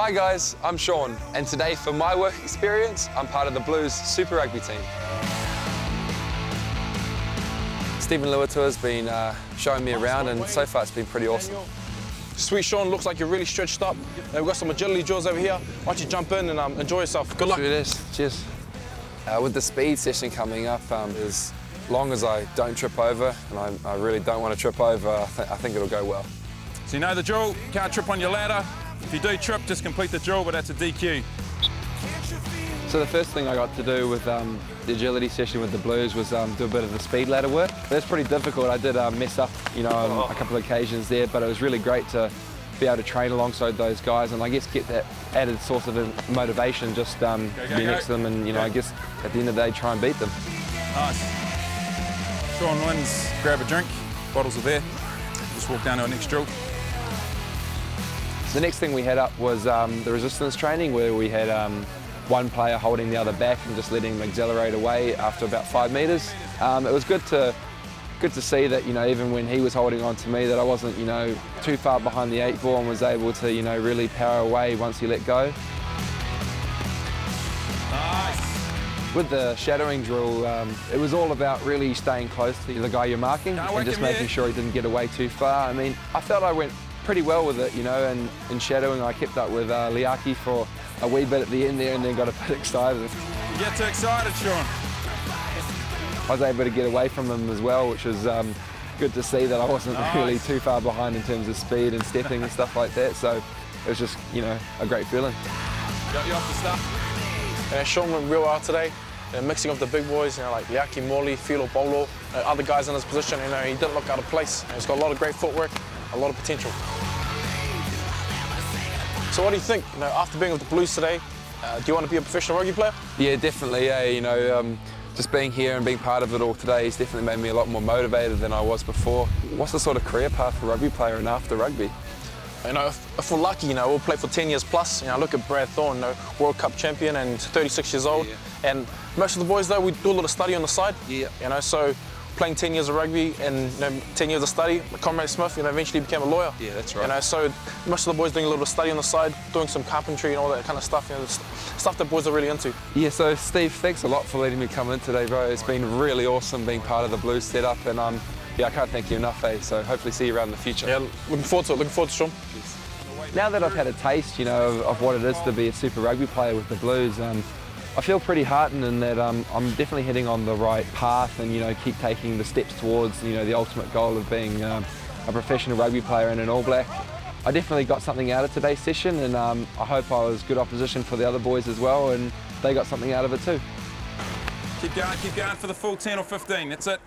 Hi guys, I'm Sean, and today for my work experience, I'm part of the Blues Super Rugby team. Stephen Luatua has been showing me around, and so far it's been pretty awesome. Sweet Sean, looks like you're really stretched up. We've got some agility drills over here. Why don't you jump in and enjoy yourself. Good luck. Sure it is. Cheers. With the speed session coming up, as long as I don't trip over, and I really don't want to trip over, I think it'll go well. So you know the drill, can't trip on your ladder. If you do trip, just complete the drill, but that's a DQ. So the first thing I got to do with the agility session with the Blues was do a bit of the speed ladder work. That's pretty difficult. I did mess up, a couple of occasions there, but it was really great to be able to train alongside those guys, and I guess get that added source of motivation just be next to them, and I guess at the end of the day try and beat them. Nice. Sean wins, grab a drink, bottles are there. Just walk down to our next drill. The next thing we had up was the resistance training, where we had one player holding the other back and just letting them accelerate away after about 5 metres. It was good to see that, even when he was holding on to me, that I wasn't, too far behind the 8 ball and was able to, really power away once he let go. Nice. With the shadowing drill, it was all about really staying close to the guy you're marking and just making sure he didn't get away too far. I mean, I felt I went pretty well with it, and in shadowing I kept up with Liaki for a wee bit at the end there, and then got a bit excited. You get too excited, Sean. I was able to get away from him as well, which was good to see that I wasn't really too far behind in terms of speed and stepping and stuff like that. So it was just, a great feeling. Got you off the stuff. Sean went real hard today. Mixing up the big boys, like Liaki, Morley, Filo, Bolo, other guys in his position. He didn't look out of place. He's got a lot of great footwork, a lot of potential. So what do you think? After being with the Blues today, do you want to be a professional rugby player? Yeah, definitely. Yeah, just being here and being part of it all today has definitely made me a lot more motivated than I was before. What's the sort of career path for a rugby player and after rugby? If we're lucky, we'll play for 10 years plus. Look at Brad Thorne, World Cup champion and 36 years old. Yeah. And most of the boys, though, we do a lot of study on the side. Yeah. So playing 10 years of rugby and 10 years of study, Conrad Smith, eventually became a lawyer. Yeah, that's right. So most of the boys doing a little bit of study on the side, doing some carpentry and all that kind of stuff. Stuff that boys are really into. Yeah, so Steve, thanks a lot for letting me come in today, bro. It's been really awesome being part of the Blues setup, and I can't thank you enough, So hopefully see you around in the future. Yeah, looking forward to it, Sean. Now that I've had a taste, of what it is to be a Super Rugby player with the Blues, I feel pretty heartened in that I'm definitely heading on the right path, and keep taking the steps towards the ultimate goal of being a professional rugby player and an All Black. I definitely got something out of today's session, and I hope I was good opposition for the other boys as well, and they got something out of it too. Keep going for the full 10 or 15, that's it.